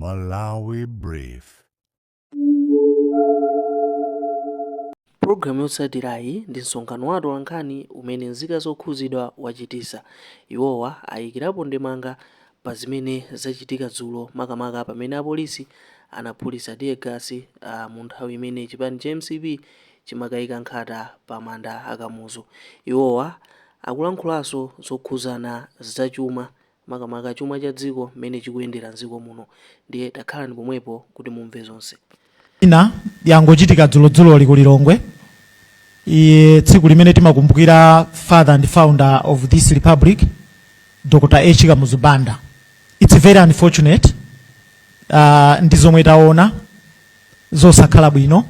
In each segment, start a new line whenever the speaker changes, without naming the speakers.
Malawi Brief.
Programu yotsatirayi ndi msonkhano wa atolankhani umene nzika zokhuzidwa wachitisa. Iwowa ayikirapo ndemanga pa zimene zachitika dzulo makamaka pamene apolisi anaphulitsa tear gas mu nthawi imene chipani cha MCP chimakayika nkhata pa manda akamuzu. Iwowa akulankhulanso zokhuzana zachuma makamaka chuma cha dziko mmene chikuyendera mdziko muno. Ndiye takhala ndi pomwepo kuti mumve zonse.
Ina yangochitika dzulo ku Lilongwe. Tsiku limene timakumbukira father and founder of this republic, Dr. H. Kamuzu Banda. It's very unfortunate. Ndizomwe taona zosakhala bwino.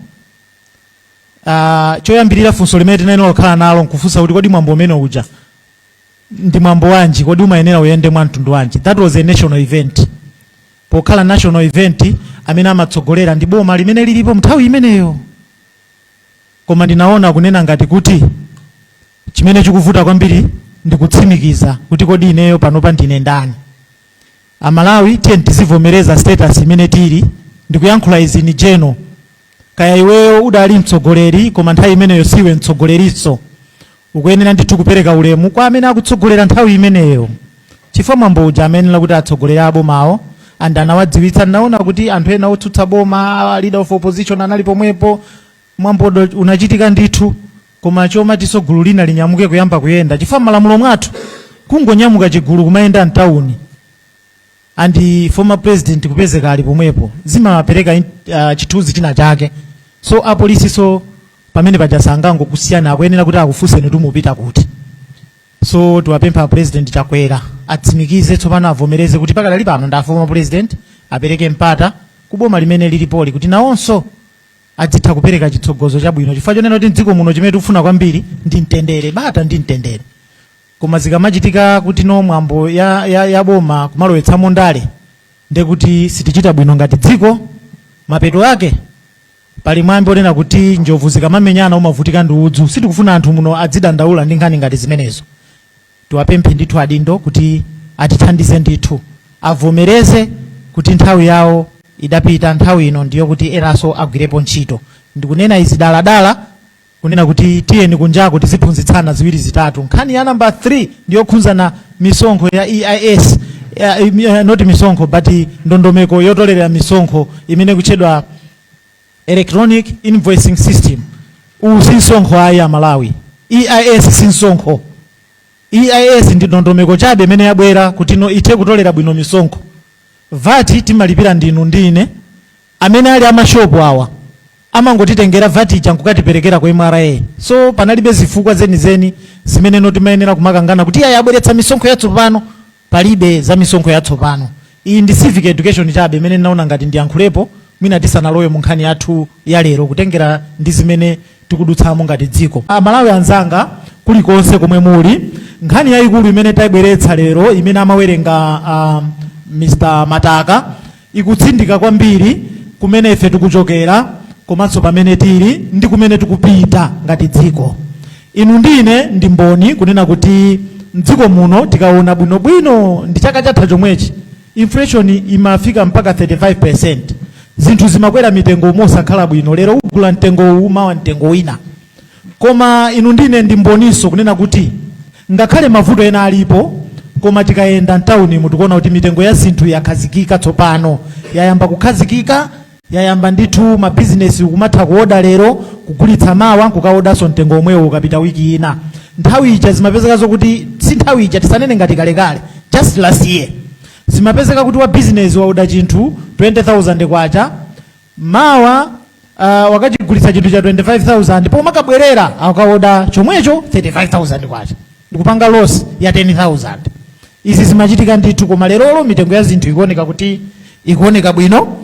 Choyambirira funso limene tinayeno lokhala nalo nkufunsa kuti kodi mwambo umene uja ndi mwambo wanji, kodi umayenera uyende mwa mtundu wanji. That was a national event. Pokhala national event amene amatsogolera ndi boma limene lilipo mnthawi imeneyo. Koma ndinaona kunena ngati kuti chimene chikuvuta kwambiri ndi kutsimikiza kuti kodi ineyo panopa ndine ndani. Amalawi tiye tizivomereza status imene tili, ndikuyankhula izi ni jeno. Kaya iweyo udali mtsogoleri koma nthawi imeneyo siwe mtsogoleriso, ukuyenera ndithu kupereka ulemu kwa amene akutsogolera nthawi imeneyo. Chifukwa mwambo uja amene kuti atsogolera abomawo anawadziwitsa. Naona kuti anthu ena otsutsa boma, leader of opposition anali pomwepo. Mwambo unachitika ndithu, koma choma tisogulu lina linyamuke kuyamba kuyenda. Chifukwa malamulo mwathu kungonyamuka chigulu kumayenda mtauni and former president kupezeka ali pomwepo zimapereka chithunzi china chake. So apolisi so pamene pajasangango kusiyana akuyenera kuti akufunseni tumupita kuti. So tiwapempha president chakwera atsimikize tsopano avomereze kuti pakali pano nda former president apereke mpata kuboma limene lilipoli kuti nawonso adzitha kupereka chitsogozo chabwino. Chifukwa chonena kuti mdziko muno chimene tikufuna kwambiri ndi mtendere, bata ndi mtendere. Koma zikamachitika kuti no mwambo ya boma kumalowetsamo ndale ndi kuti sitichita bwino ngati dziko, mapeto ake pali mwambo onena kuti njovu zikamamenyana umavutika ndi udzu. Sitikufuna anthu muno adzidandaula ndi nkhani ngati zimenezo. Tiwapemphe ndithu adindo kuti atithandize ndithu avomereze kuti nthawi yawo idapita, nthawi ino ndiyo kuti eraso agwirepo ntchito. Ndikunena izi daladala kunena kuti tiyeni kunjako tiziphunzitsana ziwiri zitatu. Nkhani ya number 3 ndiyo khunzana misonkho ya EIS, not misonkho but ndondomeko yotolera misonkho imene kutchedwa electronic invoicing system. Sinsonkho ayi Malawi. EIS sinsonkho. EIS ndi ndondomeko chabe imene yabwera kuti no ithe kutolera bwino misonkho. Vati timalipira ndinu ndine amene ali amashopu awa amangotitengera vati chankukatiperekera kwa MRA. So panalibe zifukwa zenizeni zimene no timayenera kumakangana kuti ayi abweretsa misonkho yatsopano. Palibe za misonkho yatsopano. Iyi ndi civic education chabe imene naona ngati ndiyankhulepo mwina tisanalowe mu nkhani yathu ya lero kutengera ndi zimene tikudutsamo ngati dziko. Malawi anzanga kulikonse komwe muli, nkhani yayikulu imene tayibweretsa lero imene amawerenga Mr. Mataka ikutsindika kwambiri kumene ife tikuchokera komanso pamene tili ndi kumene tikupita ngati dziko. Inu ndine ndi mboni kunena kuti mdziko muno tikaona bwinobwino ndi chaka chatha chomwechi inflation imafika mpaka 35%. Zinthu zimakwera mitengo mosakhala bwino. Lero ugula mtengo uma wa mtengo wina. Koma inu ndine ndi mboniso kunena kuti ngakhale mavuto ena alipo, koma tikayenda mtauni mutukuona kuti mitengo ya zinthu yakhazikika tsopano. Yayamba kukhazikika, yayamba ndithu ma business kumatha kuoda lero, kugulitsa mawa kukaodaso mtengo omwewo ukapita wiki ina. Nthawi ija zimapezeka kuti si nthawi ija tisanene ngati kalekale, just last year. Zimapezeka kuti wa business waoda chinthu 20,000 kwacha, mawa wakachigulitsa chinthu cha 25,000 ndipo makabwerera akaoda chomwecho 35,000 kwacha. Ndikupanga loss ya 10,000. Izi zimachitika ndithu, koma lerolo mitengo ya zinthu ikuoneka kuti ikuoneka bwino.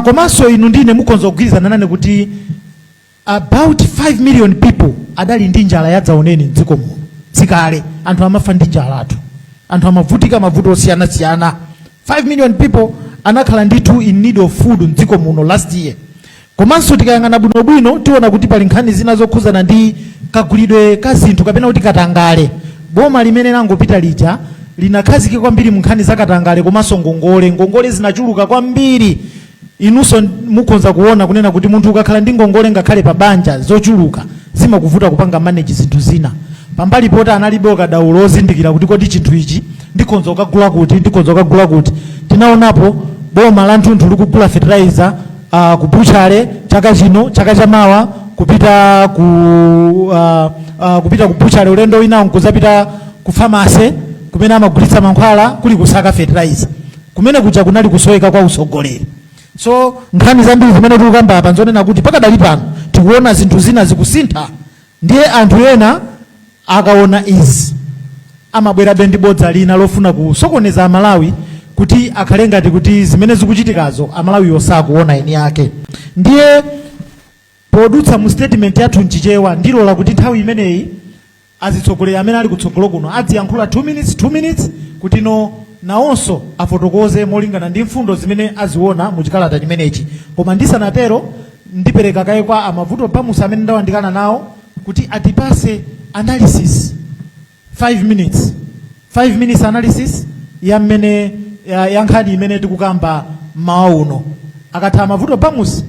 Komanso inu ndine mukonza kugwirizana nane kuti about 5 million people adali ndi njala yadzaoneni mdziko muno. Tsikale anthu amafa ndi njala atu, anthu amavutika mavuto osiyana-siyana. 5 million people anakhala ndithu in need of food mdziko muno last year. Komanso tikayang'ana bwinobwino tiona kuti pali nkhani zina zokhuzana ndi kagulidwe ka zinthu kapena kuti katangale. Boma limene langopita lija linakhazikika kwambiri munkhani zakatangale komanso ngongole zinachuluka kwambiri. Inunso mukhoza kuona kunena kuti munthu ukakhala ndi ngongole ngakhale pa banja zochuluka zimakuvuta kupanga manage zinthu zina. Pambali poti analibe kadaulo ozindikira kuti kodi chinthu ichi ndikhonza kukagula kuti. Tinaonapo boma la Mtunthu likugula fertilizer ku buchale chaka chino, chaka chamawa kupita ku buchale ulendo wina nkuzapita ku pharmacy kumene amagulitsa mankhwala kuli kusaka fertilizer. Kumene kuja kunali kusoweka kwa usogoleri. So nkhani zambiri zimene tikukamba apa nzonena kuti pakadali pano tikuona zinthu zina zikusintha. Ndiye anthu ena akaona izi amabwera bendi bodza lina lofuna kusokoneza Amalawi kuti akhale ngati kuti zimene zikuchitikazo Amalawi yosakuona eni yake. Ndiye podutsa mu statement yathu nchichewa ndilola kuti nthawi imeneyi azitsogoleri amene ali kutsogolo kuno adziyankhula 2 minutes kuti nawonso afotokoze molingana ndi mfundo zimene aziona mu chikalata chimenechi. Koma ndisanatero ndipereka kaye kwa amavuto pamusa amene ndawandikana nawo kuti atipase analysis 5 minutes analysis ya mmene ya nkhani imene tikukamba mawa uno. Akatha amavuto pamusa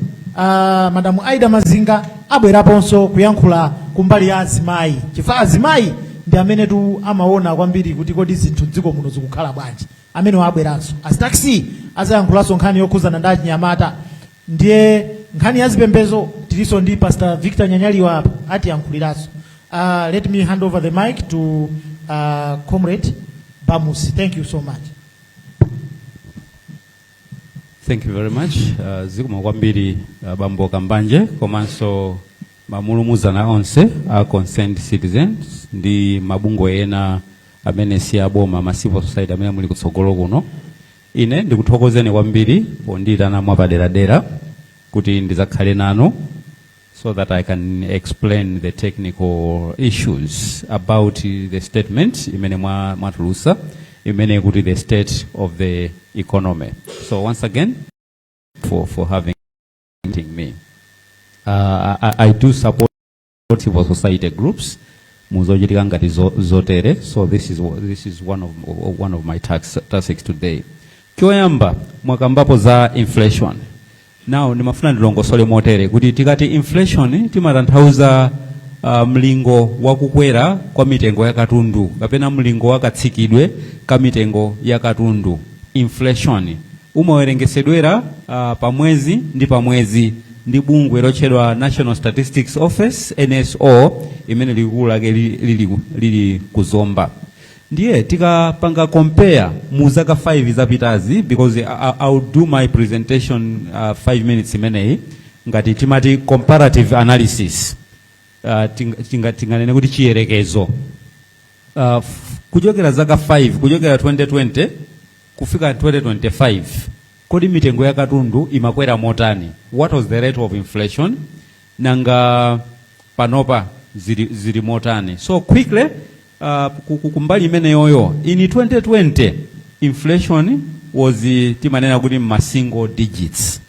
Madamu Aida Mazinga abweraponso kuyankhula kumbali ya azimayi. Chifukwa azimayi ndi amene tu amaona kwambiri kuti kodi zinthu dziko muno zikukhala bwanji. Amene abweranso asitaxi azayankhulanso nkhani yokhuzana ndi achinyamata. Ndiye nkhani ya zipembedzo tiliso ndi Pastor Victor Nyanyaliwa apa atiyankhuliranso. Let me hand over the mic to Comrade Bamusi. Thank you so much.
Thank you very much. Zikuma kwambiri Bambo Kambanje komanso mamulumuzana onse a concerned citizens ndi mabungo ena amene si aboma ma civil society amene muli kutsogolo kuno. Ine ndikuthokozeni kwambiri pondiyitana mwapaderadera kuti ndizakhale nanu so that I can explain the technical issues about the statement imene mwatulusa imene kuti the state of the economy. So once again for having me. I do support civil society groups muzochitika ngati zotere. So this is one of my tasks today. Kyoyamba mwakambapo za inflation. Now nimafuna ndilongosole motere kuti tikati inflation timatanthauza mlingo wakukwera kwa mitengo ya katundu kapena mlingo wakatsikidwe ka mitengo ya katundu. Inflation umawerengesedwera pamwezi ndi bungwe lotchedwa National Statistics Office NSO imene likulake lili kuzomba. Ndiye tikapanga compare mu zaka 5 zapitazi, because I'll do my presentation 5 minutes imeneyi ngati timati comparative analysis. Tinganene kuti chiyerekezo kuchokera zaka 5 kuchokera 2020 kufika 2025 kodi mitengo ya katundu imakwera motani? What was the rate of inflation? Nanga panopa ziri motani? So quickly kukumbali imene yoyo in 2020 inflation was timanena kuti ma single digits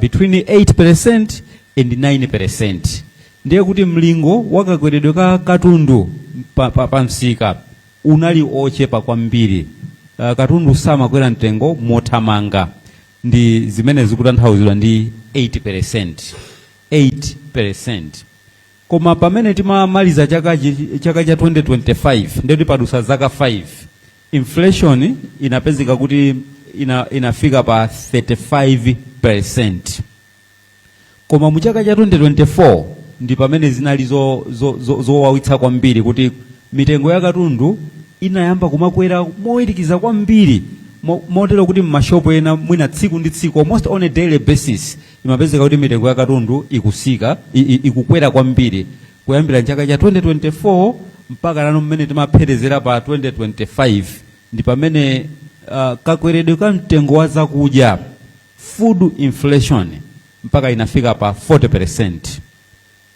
between 8% and 9%. Ndiye kuti mlingo wakakweredwe ka katundu pa msika unali ochepa kwambiri. Katundu samakwera mtengo mothamanga. Ndi zimene zikutanthauzidwa ndi 8%. Koma pamene timamaliza chaka cha 2025 ndiye tipadusa zaka 5, inflation inapezeka kuti inafika pa 35%. Koma mu chaka cha 2024 ndi pamene zinali zowawitsa kwambiri kuti mitengo ya katundu inayamba kumakwera mowirikiza kwambiri motero kuti mmashopo ena mwina tsiku ndi tsiku almost on a daily basis imapezeka kuti mitengo ya katundu ikukwera kwambiri kuyambira chaka cha 2024 mpaka lano mmene timapherezera pa 2025 ndi pamene kakweredwe ka mtengo wa zakudya food inflation mpaka inafika pa 40%.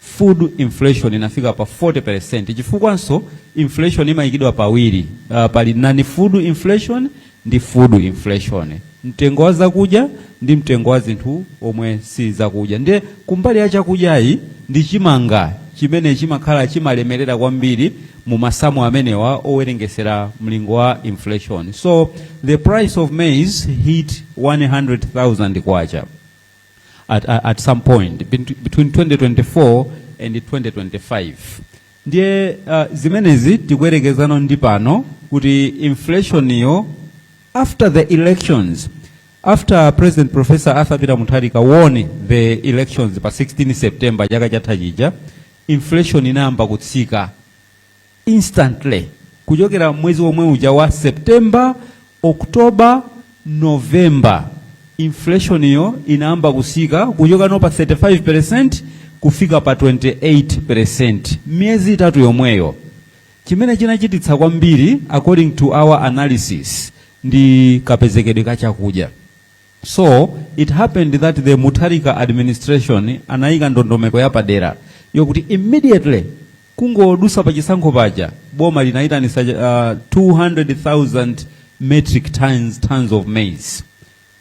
Food inflation inafika pa 40%. Chifukwanso inflation imayikidwa pawiri, pali nani food inflation ndi food inflation. Mtengo wa zakudya ndi mtengo wa zinthu omwe si zakudya. Ndiye kumbali ya chakudyayi ndi chimanga chimene chimakhala chimalemerera kwambiri mu masamu amenewa owerengesera mlingo wa inflation. So the price of maize hit 100,000 kwacha at some point between 2024 and 2025. Ndiye zimenezi tikuwerekezano ndi pano kuti inflation yo after the elections, after President Professor Arthur Peter Mutharika won the elections pa 16 September chaka chatha chija, inflation inayamba kutsika instantly kuchokera mwezi omwe uja wa September, October, November. Inflation yo inayamba kusika kuchoka no pa 35% kufika pa 28% miezi itatu yomweyo. Chimene chinachititsa kwambiri according to our analysis ndi kapezekedwe ka chakudya. So it happened that the Mutharika administration anayika ndondomeko ya padera yokuti immediately kungodusa pa chisankho paja boma linaitanisa 200,000 metric tons of maize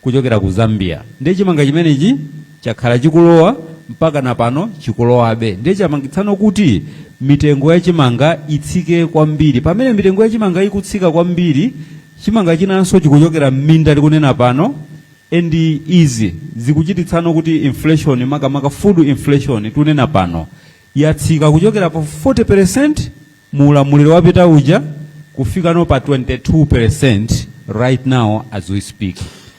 kuchokera ku Zambia. Ndiye chimanga chimenechi chakhala chikulowa mpaka na pano chikulowabe. Ndiye chamangitsano kuti mitengo ya chimanga itsike kwambiri. Pamene mitengo ya chimanga ikutsika kwambiri, chimanga chinanso chikuchokera m'minda likunena pano and easy zikuchititsano kuti inflation makamaka food inflation tunena pano yatsika kuchokera pa 40% mu ulamuliro wapita uja kufika no pa 22% right now as we speak.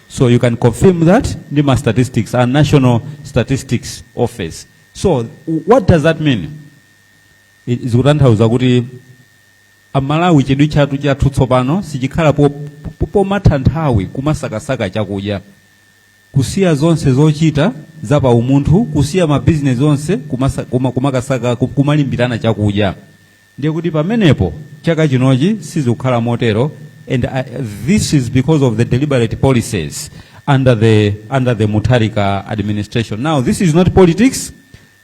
So you can confirm that Nima Statistics and National Statistics Office. So what does that mean? Zikutanthauza kuti amalawi chidwi chatu cha tutsopano sichikhala po matanthawi kumasakasaka chakudya, kusiya zonse zochita za pa umunthu, kusiya ma business zonse kumakasaka kumalimbirana chakudya. Ndiye kuti pamenepo chaka chinochi sizikukhala motero. And this is because of the deliberate policies under the Mutharika administration. Now, this is not politics,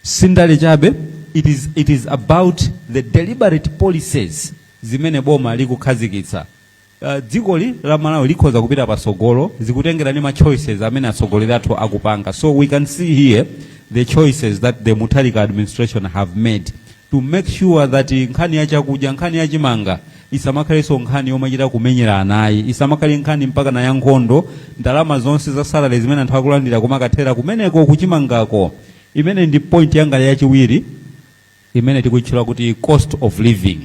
sindale chabe. It is about the deliberate policies zimene boma likukhazikitsa. Dzikoli la Malawi likhoza kupita pasogolo zikutengera ni ma choices amene atsogoleratu akupanga. So we can see here the choices that the Mutharika administration have made to make sure that nkhani ya chakudya, nkhani ya chimanga isamakhaleso nkhani yomachita kumenyera anayi, isamakhale nkhani mpaka na yankhondo, ndalama zonse za salary zimene anthu akulandira kumakathera kumeneko kuchimangako. Imene ndi point yanga yachiwiri imene tikutchula kuti cost of living.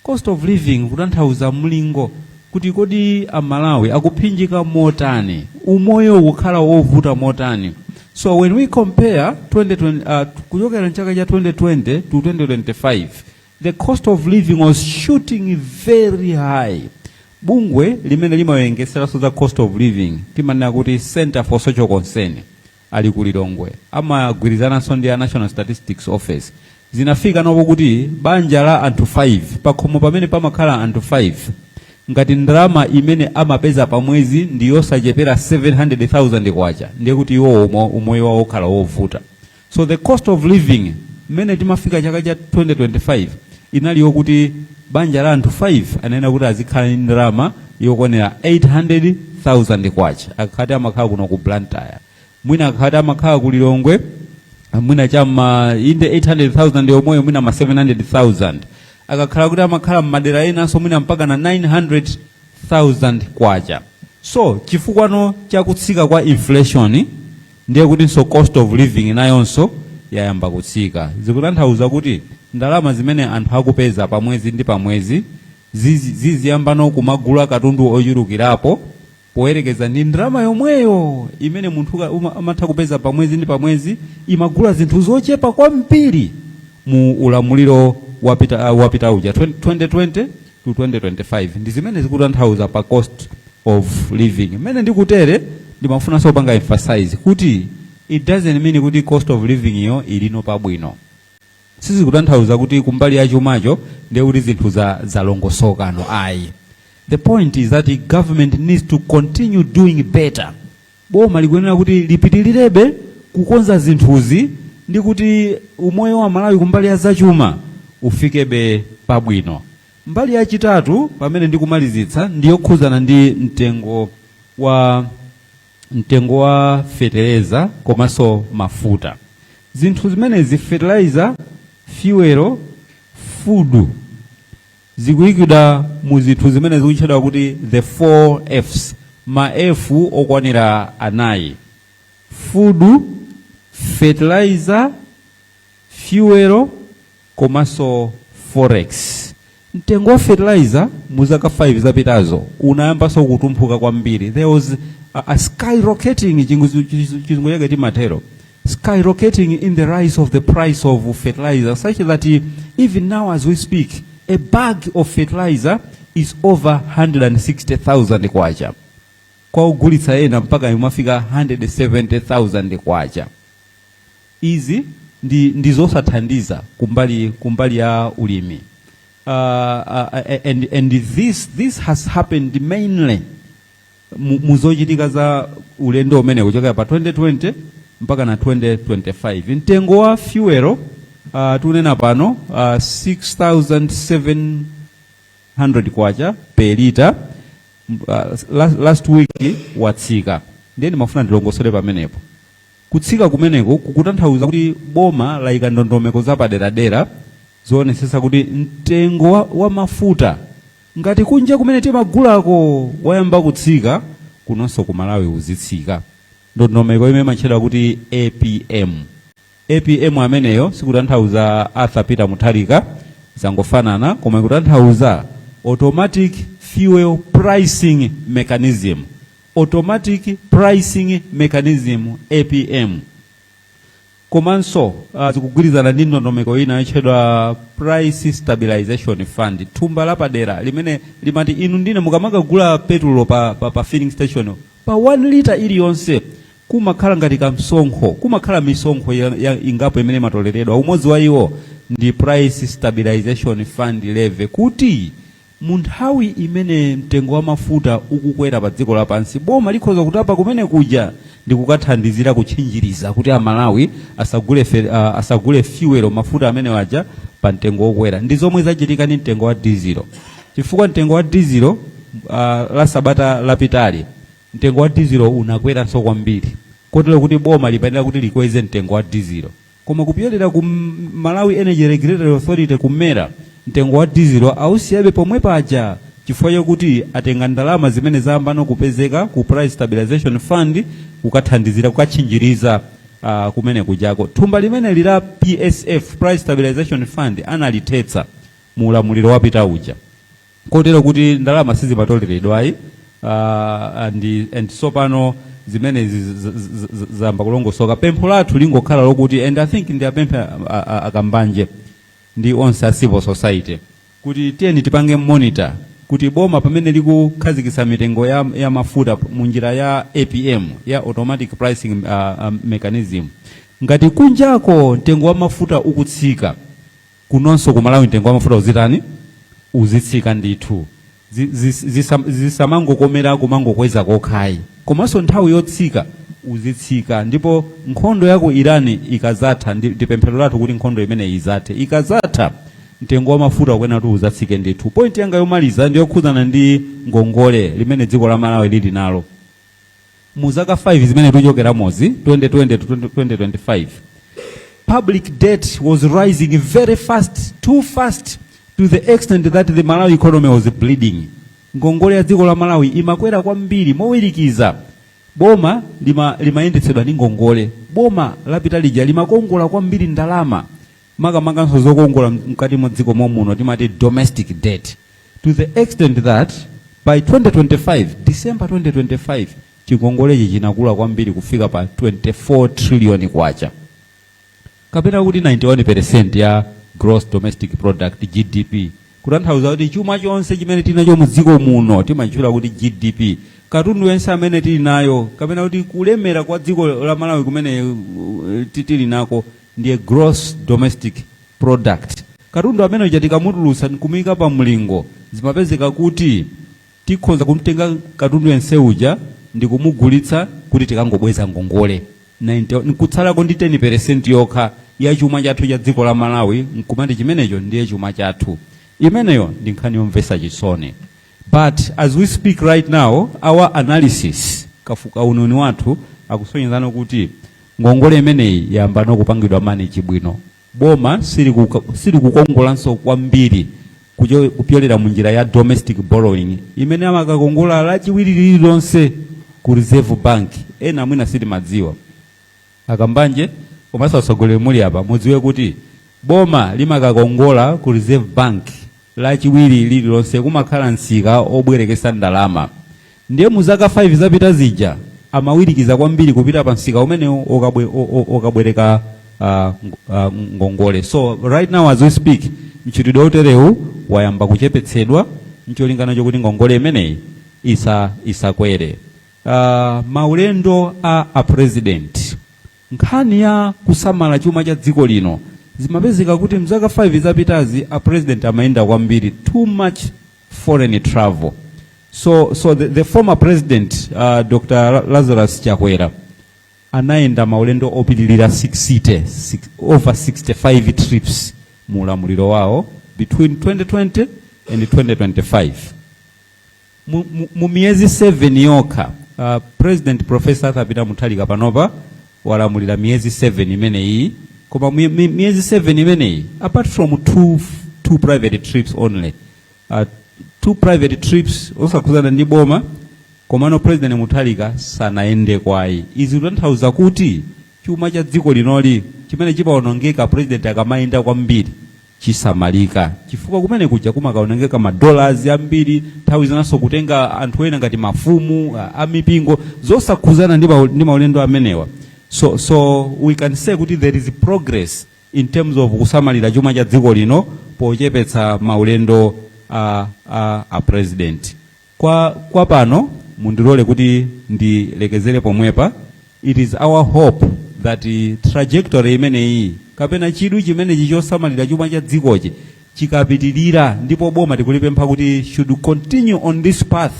Cost of living kutanthauza mlingo kuti kodi amalawi akuphinjika motani, umoyo ukhala wovuta motani. So when we compare 2020 kuchokera chaka cha 2020 to 2025, the cost of living was shooting very high. Bungwe limene limawerengesera so the cost of living timanena kuti Center for Social Concern ali ku Lilongwe amagwirizana so ndi National Statistics Office zinafika nopo kuti banja la anthu 5 pakhomo pamene pamakhala anthu 5 ngati ndalama imene amapeza pa mwezi ndi yosachepera 700,000 kwacha, ndiye kuti iwo umoyo wawo okhala wovuta. So the cost of living mene timafika chaka cha 2025 inali yokuti banja la anthu 5 anena kuti azikhala ndi ndalama yokonera 800,000 kwacha, akhati amakhala kuno ku Blantyre, mwina akhati amakhala ku Lilongwe, mwina chama inde 800,000 yomweyo mwina ma 700,000, akakhala kuti amakhala m'madera ena so mwina mpaka na 900,000 kwacha. So chifukwano chakutsika kwa inflation ndiye kuti so cost of living nayonso yayamba kutsika. Zikutanthauza kuti ndalama zimene anthu akupeza pa mwezi ndi pa mwezi ziziyambano kumagula katundu ochulukirapo poyerekeza ndi ndalama yomweyo imene munthu amatha kupeza pa mwezi ndi pa mwezi imagula zinthu zochepa kwambiri mu ulamuliro wapita uja 2020 to 2025. Ndi zimene zikutanthauza pa cost of living. Mene ndikutere ndimafuna so panga emphasize kuti it doesn't mean kuti cost of living yo ilino pabwino. Sisi kutanthauza kuti kumbali ya chumacho ndiye kuti zinthu za longosokano ayi. The point is that the government needs to continue doing better. Boma likuyenera kuti lipitilirebe kukonza zinthuzi ndi kuti umoyo wa Malawi kumbali ya zachuma ufikebe pabwino. Mbali ya chitatu pamene ndikumalizitsa ndiyo khuzana ndi mtengo wa fertilizer komanso mafuta. Zinthu zimene fertilizer fuel, food zikuyikidwa mu zinthu zimene zikutchedwa kuti the 4 F's. Ma F okwanira anayi: food, fertilizer, fuel komanso forex. Mtengo wa fertilizer mu zaka 5 zapitazo unayambanso kutumphuka kwambiri. There was a skyrocketing, chizungu chake timatero, skyrocketing in the rise of the price of fertilizer, such that even now as we speak, a bag of fertilizer is over 160,000 kwacha. Kwa ugulitsa ena mpaka imafika 170,000 kwacha. Izi ndizosathandiza kumbali ya ulimi. And this has happened mainly muzochitika za ulendo umene kuchoka pa 2020 mpaka na 2025. Mtengo wa fuel tunena pano 6,700 kwacha per liter. Last week watsika. Ndiye mafuna ndilongosole pamenepo. Kutsika kumeneko kukutanthauza kuti boma laika ndondomeko zapaderadera zoonetsetsa kuti mtengo wa mafuta ngati kunja kumene timagulako wayamba kutsika, kunonso ku Malawi uzitsika. Ndondomeko imene imatchedwa kuti APM. APM ameneyo sikutanthauza Arthur Peter Mutharika, zangofanana, koma kutanthauza automatic fuel pricing mechanism. Automatic pricing mechanism, APM. Komanso zikugwirizana ndi ndondomeko ina yotchedwa price stabilization fund. Thumba lapadera limene limati inu ndine mukamagula petrol pa filling station pa 1 liter iliyonse kumakhala ngati kamsonkho, kumakhala misonkho ingapo imene matoleredwa. Umodzi wa iwo ndi price stabilization fund levy, kuti munthawi imene mtengo wa mafuta ukukwera pa dziko lapansi, boma likhoza kutapa kumene kuja ndi kukathandizira kutchinjiriza kuti Amalawi asagule fuel mafuta amene waja pa mtengo wokwera. Ndi zomwe zachitika ndi mtengo wa diesel. Chifukwa mtengo wa diesel la sabata lapitali mtengo wa diesel unakweranso kwambiri, kotero kuti boma lipanira kuti likweze mtengo wa diesel. Koma kupyolera ku Malawi Energy Regulatory Authority kumera, mtengo wa diesel ausiyabe pomwe paja, chifukwa chokuti atenga ndalama zimene zayambano kupezeka ku price stabilization fund kukathandizira kukatchinjiriza kumene kujako. Thumba limene lila PSF, price stabilization fund, analitetsa mu ulamuliro wapita uja, kotero kuti ndalama sizimatoleredwayi. And so pano zimene zamba kulongosoka. Pempho lathu lingokhala lokuti, and I think ndi apemphe akambanje ndi onse a civil society, kuti tiyeni tipange monitor kuti boma pamene likukhazikitsa mitengo ya mafuta munjira ya APM, ya automatic pricing mechanism, ngati kunjako mtengo wa mafuta ukutsika, kunonso ku Malawi mtengo wa mafuta uzitani? Uzitsika ndithu. Zisamangokomera kumangokweza kokhayi, komanso nthawi yotsika uzitsika. Ndipo nkhondo yako Irani ikazatha, ndi pemphero lathu kuti nkhondo imene izathe. Ikazatha mtengo wa mafuta kwena kuti uzatsike ndithu. Point yanga yomaliza ndi yokhudzana ndi ngongole limene dziko la Malawi lili nalo. Mu zaka 5 zimene tuchokera mozi 2020 to 2025, public debt was rising very fast, too fast, to the extent that the Malawi economy was bleeding. Ngongole ya dziko la Malawi imakwera kwambiri mowirikiza. Boma limayendetsedwa ndi ngongole. Boma lapita lija limakongola kwambiri ndalama, makamaka zokongola mkati mwa dziko muno timati domestic debt, to the extent that by 2025, December 2025, chingongole chinakula kwambiri kufika pa 24 trillion kwacha, kapena kuti 91% ya gross domestic product, GDP. Kutanthauza kuti chuma chonse chimene tinacho mu dziko muno timachula kuti GDP. Katundu yense amene tili nayo, kapena kuti kulemera kwa dziko la Malawi kumene tili nako, ndiye gross domestic product. Katundu amene uchatika mutulusa kumika pa mlingo, zimapezeka kuti tikhoza kumtenga katundu yense uja ndi kumugulitsa kuti tikangobweza ngongole. Nkutsalako ndi 10% yokha ya chuma chathu cha dziko la Malawi, nkumati chimenecho ndiye chuma chathu. Imeneyo ndi nkhani yomvetsa chisoni. But as we speak right now, our analysis, kafuka ununi wathu, akusonyezana kuti ngongole imeneyi yambano kupangidwa manage bwino. boma siri kukongolanso kwambiri kupyolera munjira ya domestic borrowing imene amakakongola lachiwiri lililonse ku Reserve Bank. Ena mwina siri madziwa akambanje komanso atsogoleri muli apa mudziwe kuti boma limakakongola ku Reserve Bank lachiwiri lililonse kumakhala nsika obwerekesa ndalama. Ndiye muzaka 5 zapita zija amawirikiza kwambiri kupita pa nsika umene okabwereka ngongole. So right now as we speak mchitidwe uterewu wayamba kuchepetsedwa mcholingana chokuti ngongole imeneyi isakwere. Maulendo a president nkhani ya kusamala chuma cha dziko lino zimapezeka kuti mzaka 5 zapitazi a president amaenda kwambiri, too much foreign travel. So the former president Dr. Lazarus Chakwera anaenda maulendo opitilira 60 over 65 trips mulamuliro wao between 2020 and 2025. Mu miezi 7 yoka President Professor Arthur Mutharika panopa walamulira miezi 7 imeneyi, koma miezi 7 imeneyi apart from two private trips only, 2 private trips osakuzana ndi boma, komano President Mutharika sanaende kwayi. Izi kutanthauza kuti chuma cha dziko linoli chimene chipaonongeka president akamaenda kwambiri chisamalika, chifukwa kumene kuja kumakaonongeka madollars ambiri, nthawi zinaso kutenga anthu ena ngati mafumu amipingo zosakuzana ndi maulendo amenewa. So we can say kuti there is progress in terms of kusamalira chuma cha dziko lino pochepetsa maulendo a president. Kwa pano mundilole kuti ndilekezere pomwepa. It is our hope that trajectory imeneyi kapena chidwi chimene chichosamalira chuma cha dzikochi chikapitirira, ndipo boma tikulipempha kuti should continue on this path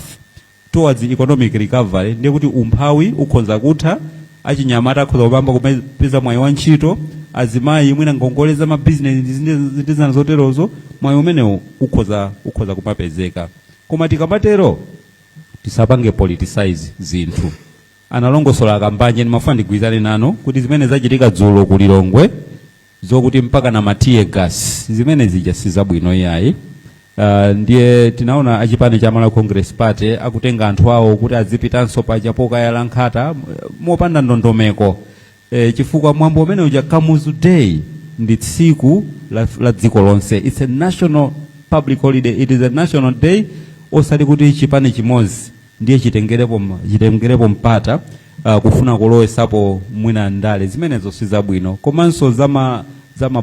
towards economic recovery, ndiye kuti umphawi ukhonza kutha, achinyamata akhoza kupamba kupeza mwayi wa ntchito, azimayi mwina ngongole za mabusiness zindizana zoterozo mwayi umenewu ukhoza kumapezeka. Koma tikamatero tisapange politicize zinthu. Analongosola akambanje ndimafuna ndigwirizane nanu kuti zimene zachitika dzulo ku Lilongwe zokuti mpaka na matie gas zimene zija sizabwino yayi. Ndiye tinaona achipani cha Malawi Congress Party akutenga anthu awo kuti azipitanso paja pokayala nkhata mopanda ndondomeko, chifukwa mwambo umene uja Kamuzu Day ndi tsiku la dziko lonse. It's a national public holiday, it is a national day. Osati kuti chipani chimozi ndiye chitengerepo mpata kufuna kulowesapo mwina ndale zimenezo sizabwino. Komanso zama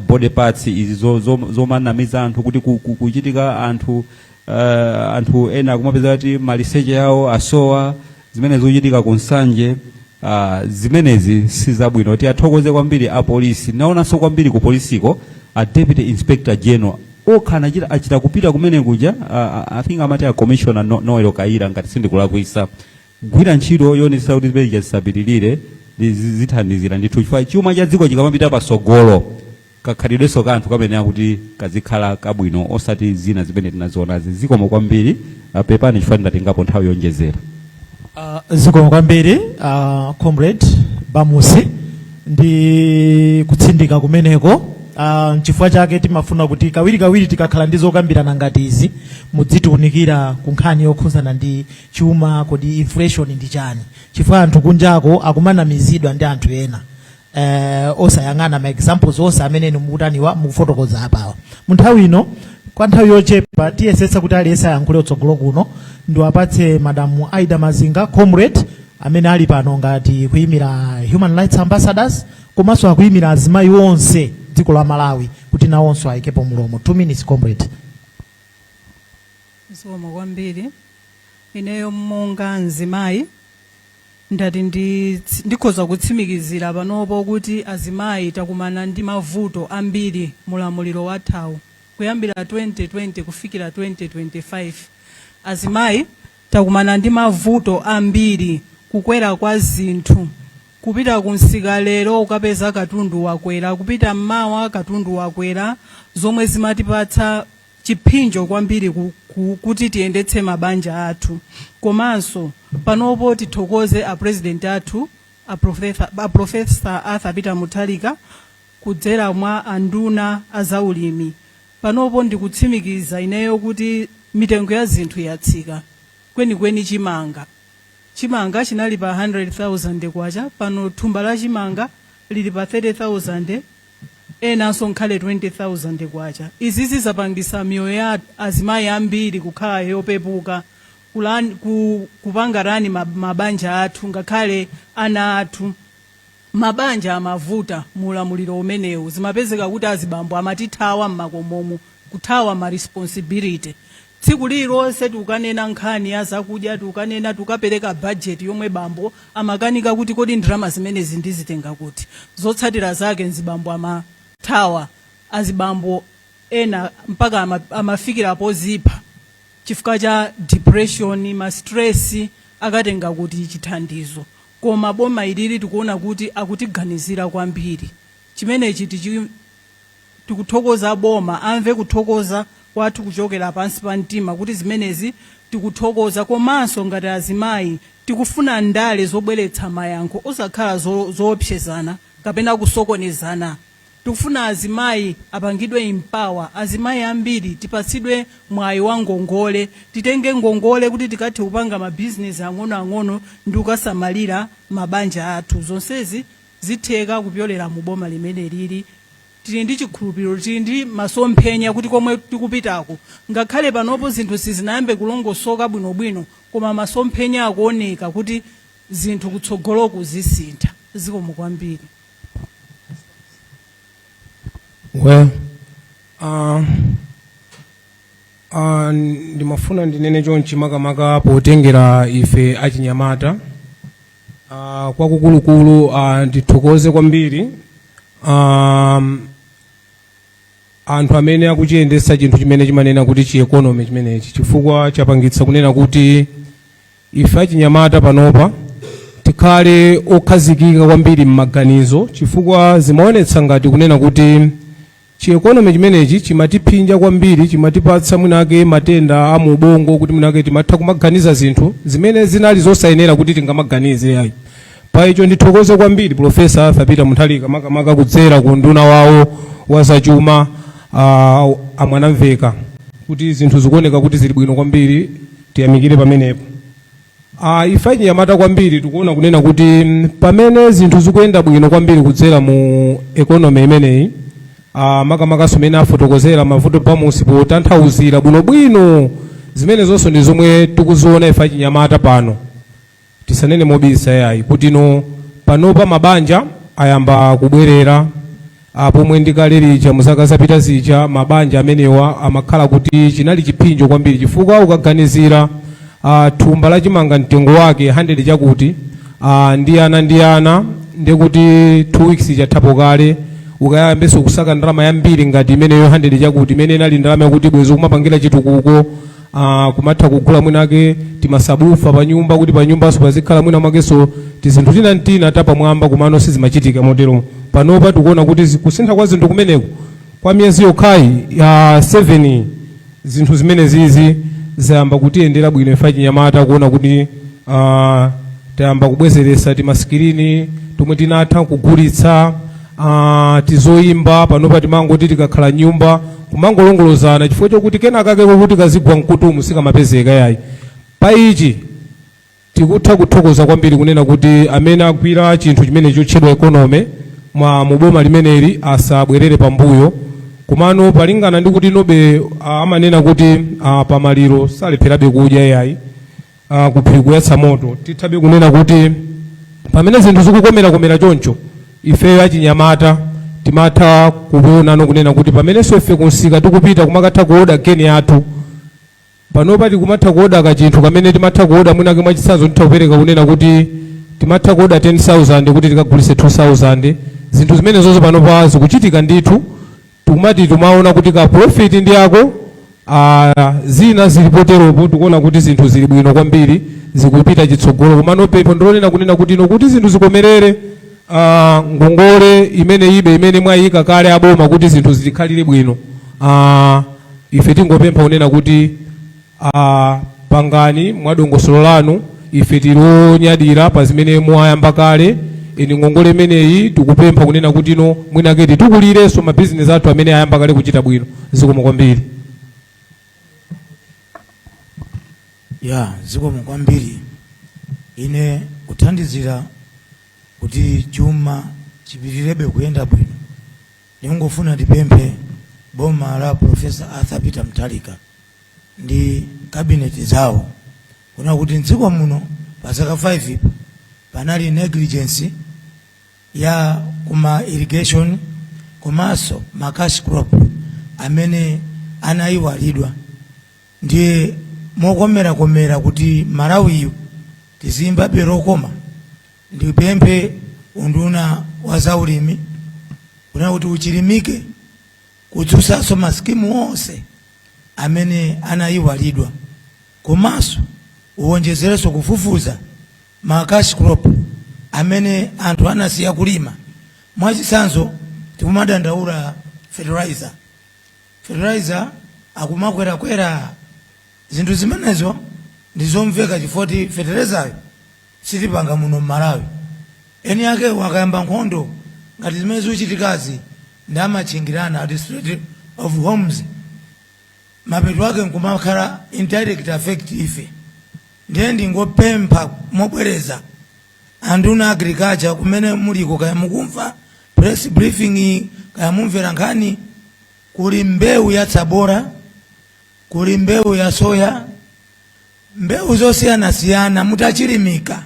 body parts izi zomanamiza anthu kuti kuchitika anthu ena kumapeza kuti maliseche yawo asowa, zimene zochitika kunsanje, zimenezi sizabwino. Tiyathokoze kwambiri a polisi. Naonanso kwambiri ku polisiko a deputy inspector general okhana achita kupita kumene kuja, I think amati a commissioner Noel Kaira ngati sindikulakwisa gwira ntchito yonesa kuti zimene zisapitirire zithandizira ndithu, chifukwa chuma cha dziko chikamapita pasogolo kakhalidwenso ka anthu kamene akuti kazikhala kabwino osati zina zimene tinazionazi. Zikomo kwambiri pepani chifukwa ndatengapo nthawi yonjezera.
Zikomo kwambiri comrade Bamusi ndi kutsindika kumeneko. Chifukwa chake timafuna kuti kawiri tikakhala ndi zokambirana ngati izi mudzitunikira ku nkhani yokhuzana ndi chuma, kodi inflation ndi chani, chifukwa anthu kunjako akumanamizidwa ndi anthu ena osayang'ana ma examples onse amene mukutaniwa mukufotokoza apawa. Munthawi ino kwa nthawi yochepa tiyesetsa kuti aliyense ayankhule utsogolo kuno, ndiwapatse Madamu Aida Mazinga comrade amene ali pano ngati kuyimira Human Rights Ambassadors komanso akuyimira azimayi onse dziko la Malawi kuti nawonso ayikepo mulomo. 2 minutes comrade.
Zikomo kwambiri. Ineyo monga nzimayi ndati ndikhoza kutsimikizira panopo kuti azimayi takumana ndi mavuto ambiri mulamuliro wathawu kuyambira 2020 kufikira 2025. Azimayi takumana ndi mavuto ambiri, kukwera kwa zinthu, kupita kunsika lero ukapeza katundu wakwera, kupita mmawa katundu wakwera, zomwe zimatipatsa chipinjo kwambiri kuti tiyendetse mabanja athu. Komanso panopo tithokoze a president athu a Professor Arthur Mutharika kudzera mwa anduna azaulimi. Panopo ndikutsimikiza ineyo kuti mitengo ya zinthu yatsika. Kwenikweni chimanga chinali pa 100,000 kwacha, pano thumba la chimanga lili pa 30,000, enanso nkhale 20,000 kwacha. Izi zizapangisa miyoyo ya azimayi ambiri kukhala yopepuka, kupanga rani mabanja athu, ngakhale ana athu. Mabanja amavuta mulamuliro umenewu, zimapezeka kuti azibambo amatithawa mmakomomo, kuthawa ma responsibility. Tsiku lililonse tukanena nkhani ya zakudya, tukapereka budget yomwe bambo amakanika kuti kodi ndalama zimenezi ndizitenga kuti. Zotsatira zake nzibambo amathawa, azibambo ena mpaka amafikira pozipha chifukwa cha depression, ma stress, akatenga kuti chithandizo. Koma boma ilili tikuona kuti akutiganizira kwambiri. Chimenechi tikuthokoza boma, amve kuthokoza kwathu kuchokera pansi pa mtima kuti zimenezi tikuthokoza. Komanso ngati azimayi tikufuna ndale zobweretsa mayankho osakhala zoopsezana kapena kusokonezana. Tikufuna azimayi apangidwe empower, azimayi ambiri tipatsidwe mwayi wa ngongole, titenge ngongole kuti tikathe kupanga ma business ang'ono ndi kusamalira mabanja athu. Zonsezi zitheka kupyolera mu boma limene lili. Tili ndi chikhulupiriro, tili ndi masomphenya kuti komwe tikupitako ngakhale panopo zinthu sizinayambe kulongosoka bwinobwino, koma masomphenya akuoneka kuti zinthu kutsogoloku zisintha. Zikomo kwambiri.
Well, ndimafuna ndinene chonchi makamaka potengera ife achinyamata. Kwakukulukulu ndithokoze kwambiri anthu amene akuchiyendesa chinthu chimene chimanena kuti chi-economy chimenechi, chifukwa chapangitsa kunena kuti ife achinyamata panopa tikhale okhazikika kwambiri m'maganizo, chifukwa zimaonetsa ngati kunena kuti chi-economy chimenechi chimatiphinja kwambiri, chimatipatsa mwinake matenda a mu ubongo kuti mwinake timatha kumaganiza zinthu zimene zinali zosayenera kuti tingamaganize ayi. Pa icho ndithokoze kwambiri Profesa Arthur Peter Mutharika makamaka kudzera ku nduna wawo wa zachuma amwanamveka kuti zinthu zikuoneka kuti zili bwino kwambiri, tiyamikire pamenepo. Ife achinyamata kwambiri tikuona kunena kuti pamene zinthu zikuyenda bwino kwambiri kudzera mu economy imeneyi, makamaka zimene afotokozera mavuto pamusi potanthauzira bwinobwino zimene zonse ndi zomwe tikuziona ife achinyamata pano. Tisanene mobisa yayi kuti no panopa mabanja ayamba kubwerera, pomwe ndikale lija muzaka zapita zija mabanja amenewa amakhala kuti chinali chipinjo kwambiri, chifukwa ukaganizira thumba la chimanga mtengo wake 100 chakuti, ndi ana ndikuti 2 weeks chathapo kale, ukayambeso kusaka ndalama yambiri ngati imeneyo 100 chakuti imene inali ndalama yakuti bwezo kumapangira chitukuko, kumatha kugula mwinake timasabufa pa nyumba kuti pa nyumbaso pazikhala mwina mwakeso tizinthu tina tapamwamba, kumano sizimachitika motero. Panopa tikuona kuti kusintha kwa zinthu kumeneko kwa miyezi yokhayi ya 7 zinthu zimene zizi zayamba kutiyendera bwino ife achinyamata, kuona kuti tayamba kubwezeresa timasikirini tomwe tinatha kugulitsa, tizoimba panopa timangoti tikakhala nyumba kumangolongolozana, chifukwa chokuti kenakake kuti kazigwa mkutumu sikamapezeka yayi. Pa ichi tikutha kuthokoza kwambiri kunena kuti amene agwira chinthu chimene chotchedwa economy mu boma limeneli asabwerere pambuyo, kumano palingana ndi kuti nobe amanena kuti pamaliro salepherabe kudya yayi, kuphiri kuyatsa moto. Tithabe kunena kuti pamene zinthu zikukomera choncho ife achinyamata timatha kuona kunena kuti pamene ife kunsika tikupita kumakatha kuoda geni yathu, panopa tikumatha kuoda kachinthu kamene timatha kuoda mwinake mwachitsanzo tithakupereka kunena kuti timatha kuoda 10,000 kuti tikagulise 2,000. Zinthu zimene zonse panopa zikuchitika ndithu, tikumati tumaona kuti ka profit ndi yako zina zilipoteropo, tikuona kuti zinthu zili bwino kwambiri zikupita chitsogolo. Kumano pepo ndionena kunena kuti kuti zinthu zikomerere, ngongole imene imene mwayika kale aboma kuti zinthu zikhalire bwino, ife tingopempha kunena kuti pangani mwadongosolo lanu, ife tilonyadira pa zimene mwayamba kale, eni ngongole imeneyi tikupempha kunena kuti ino mwina keti tikulirenso mabizinesi athu amene ayamba kale kuchita bwino. Zikomo kwambiri.
Ya zikomo kwambiri. Ine kuthandizira kuti chuma chipitirebe kuyenda bwino. Ndingofuna tipemphe boma la Professor Arthur Peter Mutharika ndi cabinet zawo kuna kuti ndziko muno pasaka 5 panali negligence ya kuma irrigation komanso makash crop amene anayiwalidwa. Ndiye mokomera kuti Malawi tizimba berokoma ndipemphe unduna wa zaulimi kuna kuti uchilimike kudzusaso maskimu onse amene anayiwalidwa komanso uwonjezereso kufufuza makash crop amene anthu anasiya kulima. Mwachisanzo tikumadandaula fertilizer akumakwera zinthu zimenezo ndizomveka chifoti fertilizer sitipanga muno Malawi. Eni yake wakayamba nkhondo ngati zimene zikuchitikazi ndamachingirana Administration of Homes mapeto ake nkumakhala indirect effect ife. Ndiye ndingopempha mobwereza anduna agriculture kumene muliko kaya mukumva press briefing kaya mumvera nkhani kuli mbewu ya tsabora, kuli mbewu ya soya, mbewu zosiyana mutachilimika.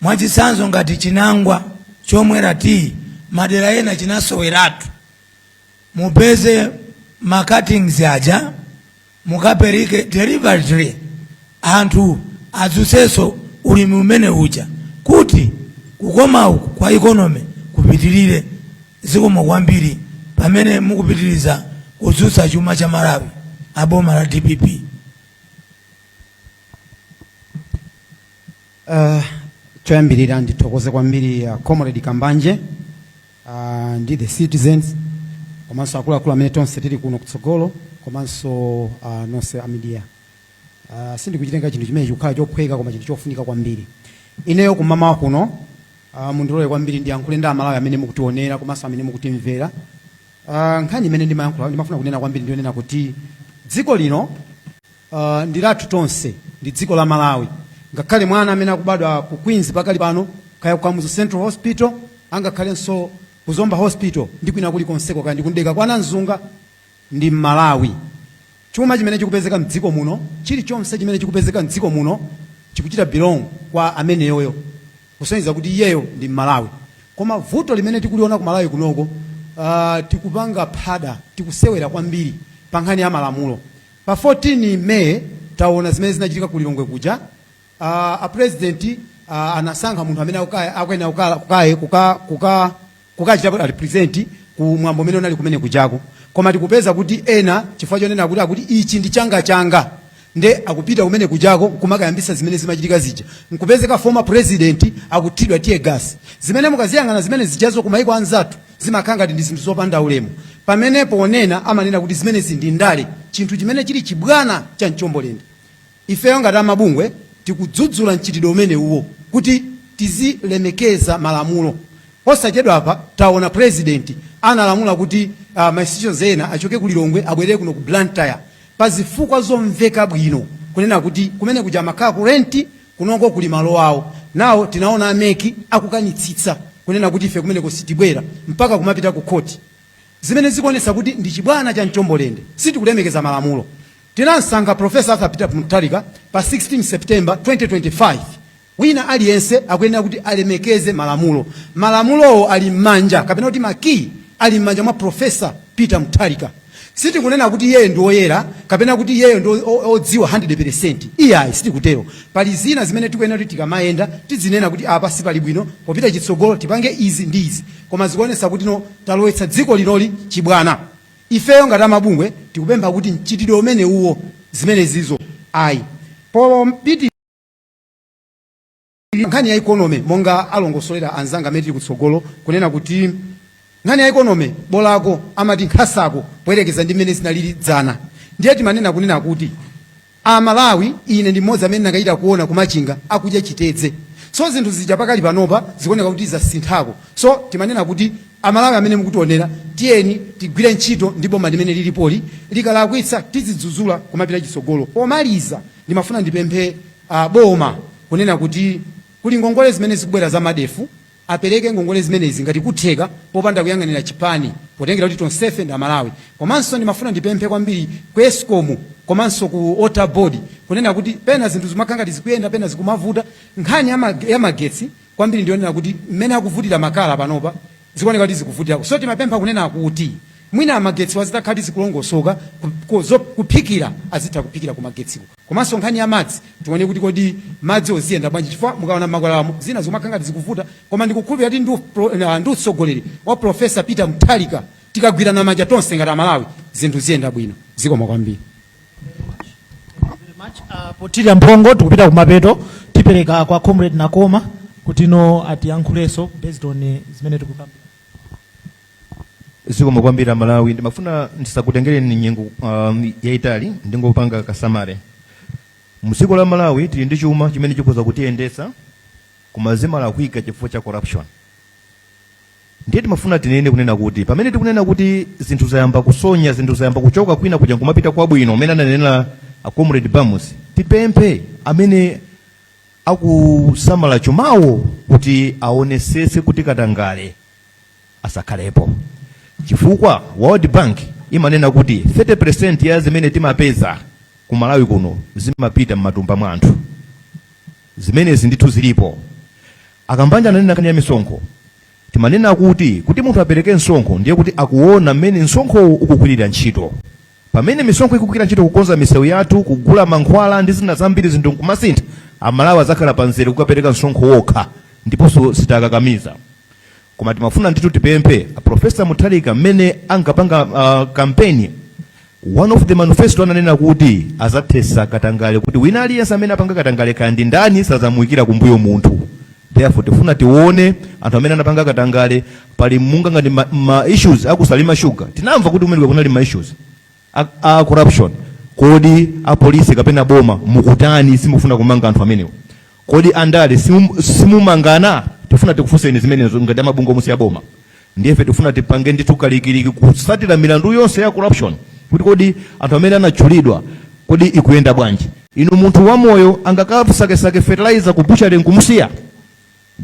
Mwachisanzo ngati Chinangwa chomwera tii madera ena chinasoweratu mupeze marketings aja mukaperike delivery anthu adzuseso ulimi umene uja kuti kukoma uku kwa economy kupitirire. Zikomo kwambiri pamene mukupitiriza kudzusa chuma cha Malawi aboma la DPP.
Choyambirira ndithokoze kwambiri Comrade Kambanje ndi the citizens komanso akuluakulu amene tonse tili kuno kutsogolo komanso nonse amidia. Sindikuchitenga chinthu chimene chikukhala chophweka koma chinthu chofunika kwambiri. Ineyo kumamawa kuno mundilole kwambiri ndiyankhule ndi Amalawi amene mukutionera komanso amene mukutimvera. Nkhani imene ndimafuna kunena kwambiri ndionena kuti dziko lino ndi lathu tonse, ndi dziko la Malawi. Ngakhale mwana amene akubadwa ku Queens pakali pano kaya ku Kamuzu Central Hospital angakhalenso ku Zomba Hospital ndi kwina kuli konseko kaya ndi kundeka kwa Nanzunga ndi Malawi. Chuma chimene chikupezeka mdziko muno, chilichonse chimene chikupezeka mdziko muno chikuchita belong kwa amene yoyo, kusonyeza kuti iyeyo ndi Malawi. Koma vuto limene tikuliona ku Malawi kunoko tikupanga phada, tikusewera kwambiri pa nkhani ya malamulo. Pa 14 May taona zimene zinachitika ku Lilongwe kuja. A president anasankha munthu amene akuyena kukachita represent ku mwambo umene unali kumene kujako. Koma tikupeza kuti ena chifukwa chonena kuti ichi ndi changa nde akupita kumene kujako kumakayambisa zimene zimachitika zija. Nkupezeka former president akuthidwa tear gas. Zimene mukaziyangana zimene zijazo kumaiko anzatu zimakanga ndi zinthu zopanda ulemu. Pamene ponena amanena kuti zimene zindi ndale chinthu chimene chili chibwana cha Mchombolende. Ifeyo ngati amabungwe tikudzudzula mchitidwe umene uwo kuti tizilemekeza malamulo. Posachedwa apa taona president analamula kuti ma-institutions ena achoke ku Lilongwe abwerere kuno ku Blantyre pazifukwa zomveka bwino kunena kuti kumene kuja makhala ku renti kunongo kuli malo awo. Nawo tinaona ameki akukanitsitsa kunena kuti ife kumene kusitibwera mpaka kumapita ku court. Zimene zikuonesa kuti ndi chibwana cha Mchombolende, sitikulemekeza malamulo. Tinasankha Professor Arthur Peter Mutharika pa 16 September 2025. Wina aliyense akuyenera kuti alemekeze malamulo. Malamulo ali mmanja kapena kuti maki ali mmanja mwa Professor Peter Mutharika. Siti kunena kuti yeye ndi oyera kapena kuti yeye ndi odziwa 100%. Iya sitikutero. Pali zina zimene tikuyenera kuti tikamayenda tizinena kuti apa sipali bwino popita chitsogolo tipange izi ndi izi. Koma zikuonesa kuti no talowetsa dziko linoli chibwana. Ifeyo ngati amabungwe tikupempha kuti mchitidwe umene uwo zimene zizo ayi. Po piti nkhani ya economy monga alongosolera anzanga amene tili kutsogolo kunena kuti nkhani ya economy bolako amati nkhasako poyerekeza ndi mmene zinalili dzana. Ndiye timanena kunena kuti Amalawi ine ndi mmodzi amene nakayita kuona kumachinga akudya chitedze. so zinthu zija pakali panopa zikuoneka kuti zasinthako. So timanena kuti Amalawi amene mukutionera tiyeni tigwire ntchito ndi boma limene lilipoli likalakwitsa tizidzudzula kumapita chitsogolo. Pomaliza ndimafuna ndipemphe boma kunena kuti kuli ngongole zimene zikubwera za madefu apereke ngongole zimenezi ngati kutheka popanda kuyang'anira chipani potengera kuti tonsefe ndi Amalawi. Komanso ndimafuna ndipemphe kwambiri ku Eskom komanso ku Water Board kunena kuti pena zinthu zimakanga tizikuyenda pena zikumavuta nkhani ya magetsi kwambiri ndionera kuti mmene akuvutira makala panopa zikuoneka kuti zikuvutira. So timapempha kunena kuti mwina magetsi wazitakhala zikulongosoka kuphikira azitha kuphikira ku magetsiko. Komanso nkhani ya madzi tione kuti kodi madzi oziyenda bwanji chifukwa mukaona makwalamo zina zimakanga zikuvuta koma ndikukhulupirira kuti ndi utsogoleri wa Professor Peter Mutharika tikagwirana manja tonse ngati Amalawi zinthu ziyenda bwino. Zikomo kwambiri.
Potilya mphongo tikupita kumapeto tipereka kwa comrade Nakoma kuti no atiyankhulenso based on zimene tikukamba.
Zikomo kwambiri Amalawi ndimafuna ndisakutengereni nyengo yaitali ndingopanga kasamare. Mdziko la Malawi tili ndi chuma chimene chikhoza kutiyendetsa kumazima la kuika chifukwa cha corruption. Ndiye timafuna tinene kunena kuti pamene tikunena kuti zinthu zayamba kusonya zinthu zayamba kuchoka kwina kuja kumapita kwa bwino amene ananena a comrade Bamus tipemphe amene akusamala chumawo kuti aonesese kuti katangale asakhalepo. Chifukwa World Bank imanena kuti 30% ya zimene timapeza ku Malawi kuno zimapita m'matumba mwa anthu. Zimenezi ndithu zilipo. Akambanja ananena kanya misonkho. Timanena kuti munthu apereke msonkho ndiye kuti akuona mmene msonkho ukukwirira ntchito. Pamene misonkho ikukwira ntchito kukonza misewu yathu, kugula mankhwala ndi zina zambiri zinthu kumasintha, Amalawi azakhala panzere kukapereka msonkho wokha ndiponso sitakakamiza. Koma timafuna ndithu tipemphe Professor Mutharika mmene ankapanga kampeni. One of the manifesto ananena kuti azathesa katangale kuti wina aliyense amene apanga katangale kandi ndani sazamuyikira kumbuyo munthu. Therefore tifuna tione anthu amene anapanga katangale pali munga ngati ma issues akusalima sugar. Tinamva kuti kumene kunali ma issues a corruption. Kodi a police kapena boma mukutani simufuna kumanga anthu amenewo. Kodi andale simumangana tifuna tikufunseni zimenezo ngati amabungo musi ya boma. Ndiye fe tifuna tipange ndithu kalikiliki kusatira milandu yonse ya corruption. Kuti kodi anthu amene anachulidwa kodi ikuyenda bwanji. Inu munthu wa moyo angakasake fertilizer kubuchale nkumusiya.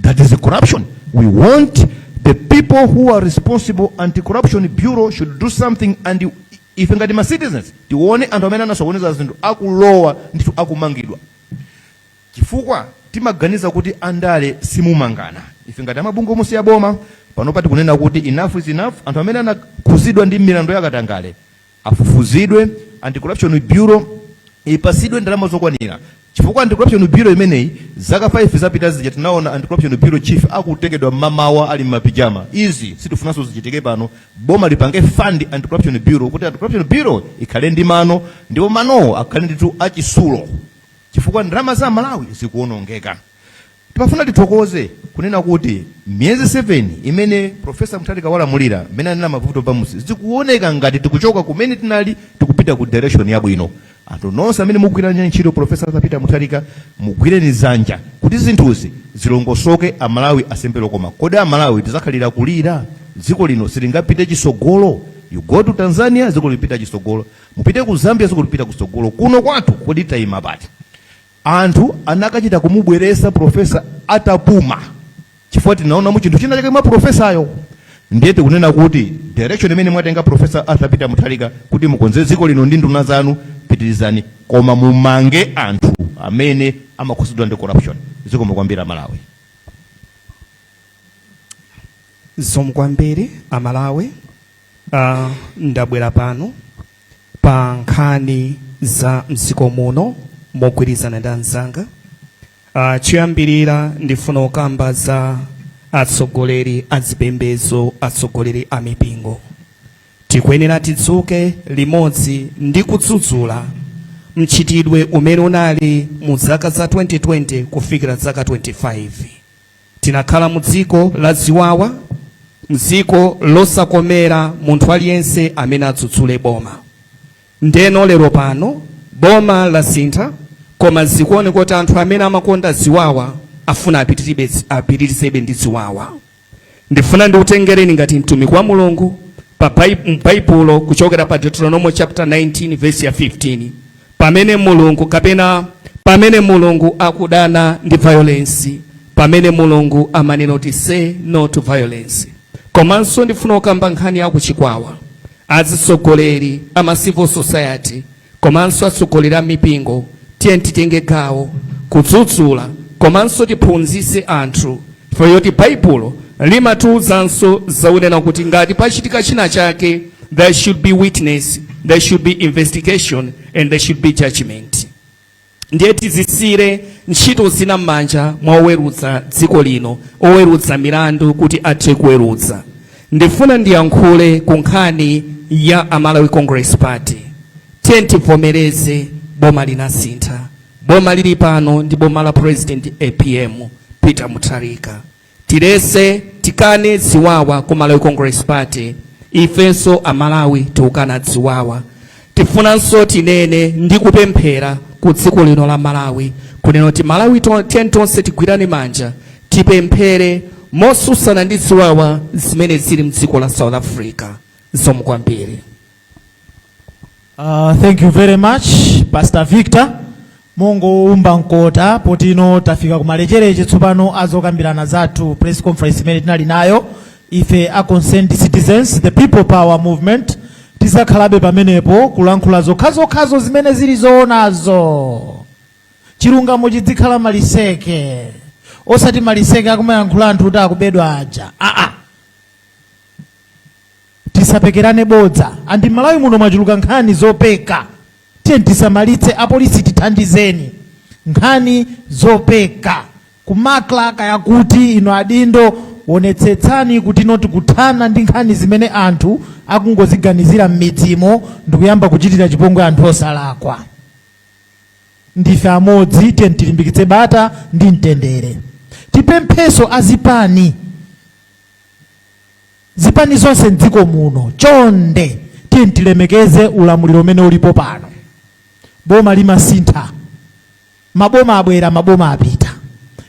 That is corruption. We want the people who are responsible. Anti-Corruption Bureau should do something, and if ngati ma citizens tione anthu amene anasokoneza zinthu akulowa ndithu akumangidwa. Chifukwa timaganiza kuti andale simumangana. If ngati amabungo musi ya boma panopa tikunena kuti enough is enough. Anthu amene anakhuzidwa ndi milandu ya katangale afufuzidwe. Anti-Corruption Bureau ipasidwe ndalama zokwanira. Chifukwa Anti-Corruption Bureau imeneyi zaka 5 zapita zija tinaona Anti-Corruption Bureau chief akutengedwa mamawa ali mapijama. Izi situfunanso zichitike pano. Boma lipange fund Anti-Corruption Bureau kuti Anti-Corruption Bureau ikhale ndi mano ndipo mano akhale nditu achisulo. Chifukwa ndalama za Malawi zikuonongeka. Timafuna tithokoze kunena kuti miyezi 7 imene Professor Mutharika walamulira mmene anena mavuto pamusi zikuoneka ngati tikuchoka kumene tinali tikupita ku direction yabwino. Anthu nonse amene mugwira ntchito Professor Peter Mutharika mugwireni zanja kuti zinthuzi zilongosoke Amalawi asembere koma. Kodi Amalawi tizakhalira kulira dziko lino silingapite chisogolo. You go to Tanzania dziko lipita chisogolo. Mupite ku Zambia dziko lipita kusogolo. Kuno kwathu kodi tayima pati. Anthu anakachita kumubweresa Professor atapuma. Chifukwa tinaona mu chinthu china chake mwa profesayo. Ndiye tikunena kuti direction imene mwatenga Professor Arthur Peter Mutharika kuti mukonze dziko lino ndi nduna zanu pitirizani koma mumange anthu amene amakhuzidwa ndi corruption. Zikomo kwambiri Amalawi.
Zikomo kwambiri Amalawi. Ndabwera pano pa nkhani za mdziko muno mogwirizana ndi anzanga. Choyambirira ndifuna kukamba za atsogoleri azipembedzo, atsogoleri a mipingo. Tikuyenera tidzuke limodzi ndi kudzudzula mchitidwe umene unali mu zaka za 2020 kufikira zaka 25. Tinakhala mu dziko la ziwawa, mdziko losakomera munthu aliyense amene adzudzule boma. Ndeno lero pano boma lasintha koma zikuoneka kuti anthu amene amakonda ziwawa afuna apitirizebe ndi ziwawa. Ndifuna ndiutengereni ngati mtumiki wa Mulungu pa Baibulo kuchokera pa Deuteronomy chapter 19 verse ya 15. Pamene Mulungu akudana ndi violence, pamene Mulungu amanena ti say no to violence. Komanso ndifuna ukamba nkhani ya kuchikwawa, azisogoleri ama civil society, komanso atsogoleri a mipingo, tiye titenge gawo kudzudzula, komanso tiphunzitse anthu, chifukwa Baibulo limatiwuzanso zaunena kuti ngati pachitika china chake, there should be witness, there should be investigation, and there should be judgment. Ndiye tizisire ntchito zina m'manja mwa oweruza dziko lino, oweruza milandu kuti athe kuweruza. Ndifuna ndiyankhule ku nkhani ya Amalawi Congress Party. Tiye tivomereze boma linasintha. Boma lili pano ndi boma la President APM Peter Mutharika. Tirese tikane ziwawa ku Malawi Congress Party, ifenso Amalawi tiukana ziwawa. Tifunanso tinene ndi kupemphera ku dziko lino la Malawi, kunena ti Malawi tonse tigwirane manja, tipemphere mosusana ndi ziwawa zimene zili mdziko la South Africa. Zikomo kwambiri.
Thank you very much, Pastor Victor. Mungu umba nkota, potino tafika kumalechereche tsopano azokambirana zathu press conference imene tinali nayo. Ife a concerned citizens, the people power movement, tizakhalabe pamenepo kulankhula zokhazo zimene zili zoonazo. Chilungamo chidzikhala maliseke. Osati maliseke akumayankhula anthu kuti akubedwa aja. Tisapekerane bodza. Andi Malawi muno mwachuluka nkhani zopeka. Tiye tisamalitse apolisi tithandizeni. Nkhani zopeka. Kumakla kaya kuti ino adindo onetsetsani kuti noti kuthana ndi nkhani zimene anthu akungoziganizira m'midzimo ndikuyamba kuchitira chipongwe anthu osalakwa. Ndife amodzi, tiye tilimbikitse bata ndi mtendere. Tipempheso azipani. Zipani zonse mdziko muno chonde tiye tilemekeze ulamuliro umene ulipo pano. Boma limasintha. Maboma abwera, maboma apita.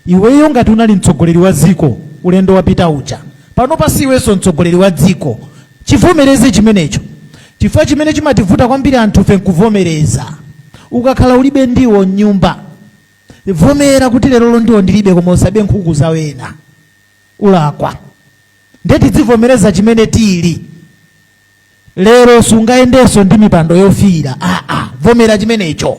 Iweyo ngati unali mtsogoleri wa dziko, ulendo wapita uja. Pano pasiwenso mtsogoleri wa dziko. Chivomereze chimenecho. Chifukwa chimene chimativuta kwambiri anthu fe nkuvomereza. Ukakhala ulibe ndiwo nyumba, vomera kuti lero ndiwo ndilibe koma usabe nkhuku za wena. Ulakwa. Ndeti tivomereza chimene tili. Lero sungayendeso ndi mipando yofira. Vomera chimenecho.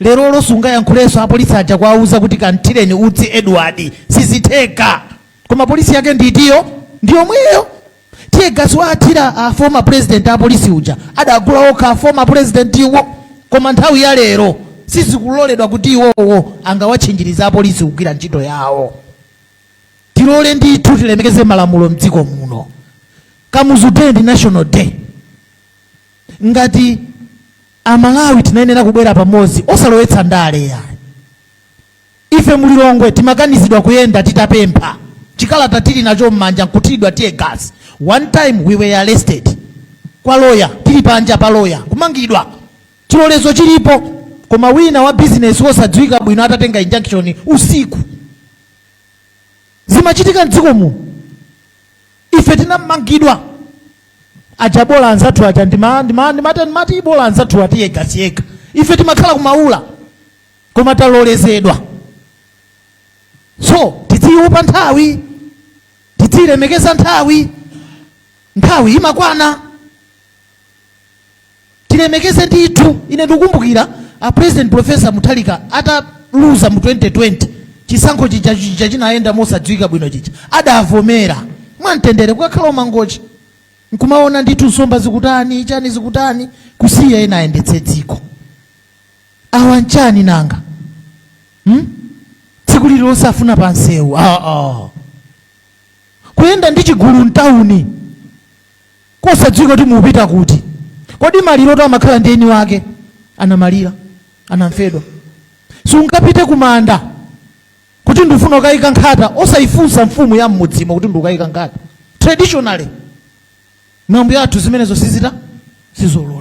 Lero sungayankhuleso apolisi aja kwauza kuti kantireni utsi Edward sizitheka. Koma polisi yake ndiyo mweyo. Tiye gaswa atira former president apolisi uja. Adagula okha former president iwo. Koma nthawi ya lero sizikuloledwa kuti iwowo angawatchinjiriza apolisi kugwira ntchito yawo. Tilole ndithu tilemekeze malamulo mdziko muno. Kamuzu Day ndi National Day. Ngati Amalawi tinayenera kubwera pamodzi osalowetsa ndale ya. Ife mulilongwe timakanizidwa kuyenda titapempha. Chikalata tili nacho m'manja nkutidwa tiye gas. One time we were arrested. Kwa lawyer, tili panja pa lawyer, kumangidwa. Chilolezo chilipo, koma wina wa business wosadziwika bwino atatenga injunction usiku. Zimachitika mdziko muno. Ife tinamangidwa. Ajabola anzathu aja ndimati bola anzathu atiye gasiyeka. Ife timakhala kumaula. Koma talolezedwa. So, tidziupa nthawi. Tidzilemekeza nthawi. Nthawi imakwana. Tilemekeze ndithu. Ine ndikukumbukira President Professor Mutharika ataluza mu 2020 chisankho chija chinaenda mosadziwika bwino chicha. Adavomera. Mwantendere kukakhala mangochi. Nkumaona ndithu nsomba zikutani, chani zikutani, kusiya ena ayendetse dziko. Awa nchani nanga? Tsiku lililonse afuna pansewu. Kuyenda ndi chigulu mtauni. Kosadziwika kuti mupita kuti. Kodi maliro to amakhala ndi eni wake. Anamalira, anamfedwa. Sungapite kumanda. Kuti ndifuna ukayika nkhata, osaifunsa mfumu ya mmudzimo kuti ndukayika nkhata. Traditionally. Mambo yathu zimenezo sizita sizolo.